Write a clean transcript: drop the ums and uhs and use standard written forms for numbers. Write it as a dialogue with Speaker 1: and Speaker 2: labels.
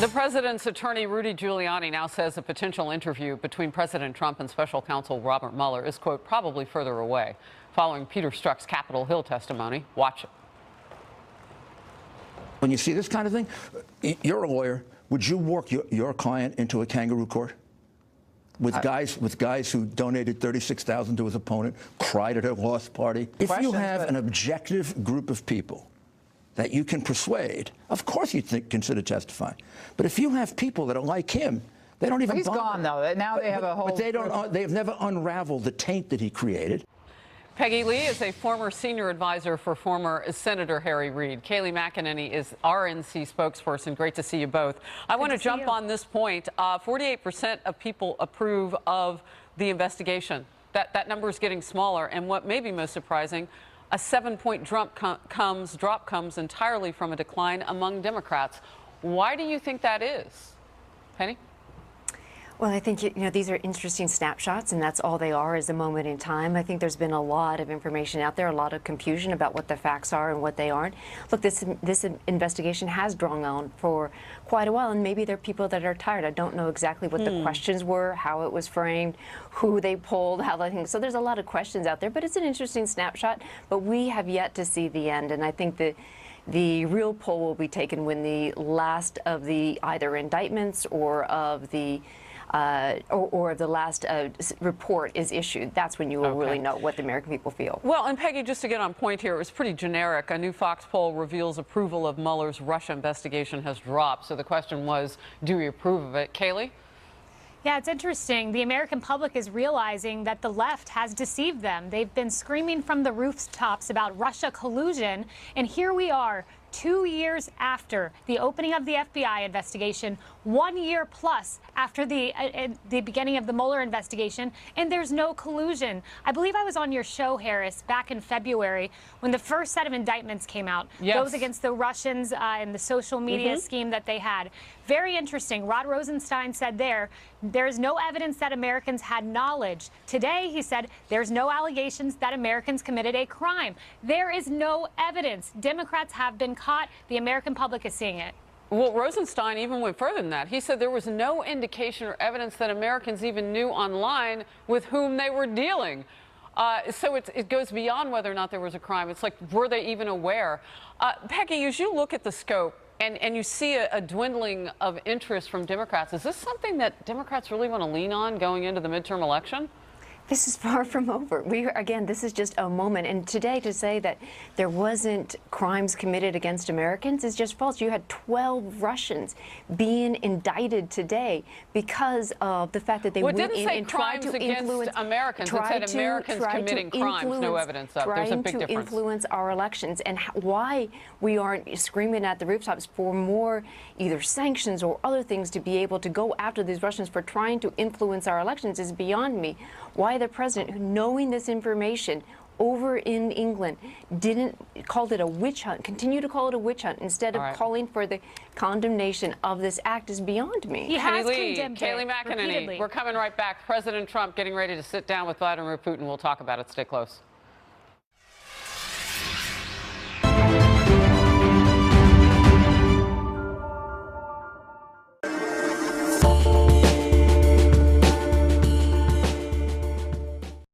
Speaker 1: The president's attorney, Rudy Giuliani, now says a potential interview between President Trump and special counsel Robert Mueller is, quote, probably further away. Following Peter Strzok's Capitol Hill testimony. Watch it.
Speaker 2: When you see this kind of thing, you're a lawyer. Would you work your client into a kangaroo court? With guys who donated $36,000 to his opponent, cried at a loss party. If you have an objective group of people that you can persuade, of course you'd consider testifying. But if you have people that are like him, they don't even.
Speaker 3: He's gone though. Now they have a whole.
Speaker 2: But they don't. They have never unraveled the taint that he created.
Speaker 1: Peggy Lee is a former senior advisor for former Senator Harry Reid. Kayleigh McEnany is RNC spokesperson. Great to see you both. I want to jump on this point. 48% of people approve of the investigation. That number is getting smaller. And what may be most surprising, a 7-point drop comes entirely from a decline among Democrats. Why do you think that is? Penny?
Speaker 4: Well, I think, these are interesting snapshots, and that's all they are, is a moment in time. I think there's been a lot of information out there, a lot of confusion about what the facts are and what they aren't. Look, this investigation has drawn on for quite a while, and maybe there are people that are tired. I don't know exactly what the questions were, how it was framed, who they pulled, how they think. So there's a lot of questions out there, but it's an interesting snapshot. But we have yet to see the end, and I think that the real poll will be taken when the last of the either indictments or of the the last report is issued. That's when you will really know what the American people feel.
Speaker 1: Well, and Peggy, just to get on point here, it was pretty generic. A new Fox poll reveals approval of Mueller's Russia investigation has dropped. So the question was, do we approve of it? Kayleigh?
Speaker 5: Yeah, it's interesting. The American public is realizing that the left has deceived them. They've been screaming from the rooftops about Russia collusion, and here we are, 2 years after the opening of the FBI investigation, 1 year plus after the beginning of the Mueller investigation, and there's no collusion. I believe I was on your show, Harris, back in February when the first set of indictments came out.
Speaker 1: Yes.
Speaker 5: Those against the Russians and the social media scheme that they had. Very interesting. Rod Rosenstein said there's no evidence that Americans had knowledge. Today, he said, there's no allegations that Americans committed a crime. There is no evidence. Democrats have been caught. The American public is seeing it.
Speaker 1: Well, Rosenstein even went further than that. He said there was no indication or evidence that Americans even knew online with whom they were dealing. So it goes beyond whether or not there was a crime. It's like, were they even aware? Peggy, as you look at the scope and you see a dwindling of interest from Democrats, is this something that Democrats really want to lean on going into the midterm election?
Speaker 4: This is far from over. Again, this is just a moment. And today, to say that there wasn't crimes committed against Americans is just false. You had 12 Russians being indicted today because of the fact that they went in and tried to influence
Speaker 1: Americans. It said Americans committing crimes, no evidence of. There's a big difference.
Speaker 4: Trying to influence our elections, and why we aren't screaming at the rooftops for more either sanctions or other things to be able to go after these Russians for trying to influence our elections is beyond me. Why the president, knowing this information over in England, called it a witch hunt, continue to call it a witch hunt instead of calling for the condemnation of this act is beyond me.
Speaker 5: He has condemned it
Speaker 1: Kayleigh McEnany,
Speaker 5: repeatedly.
Speaker 1: we're coming right back. President Trump getting ready to sit down with Vladimir Putin. We'll talk about it. Stay close.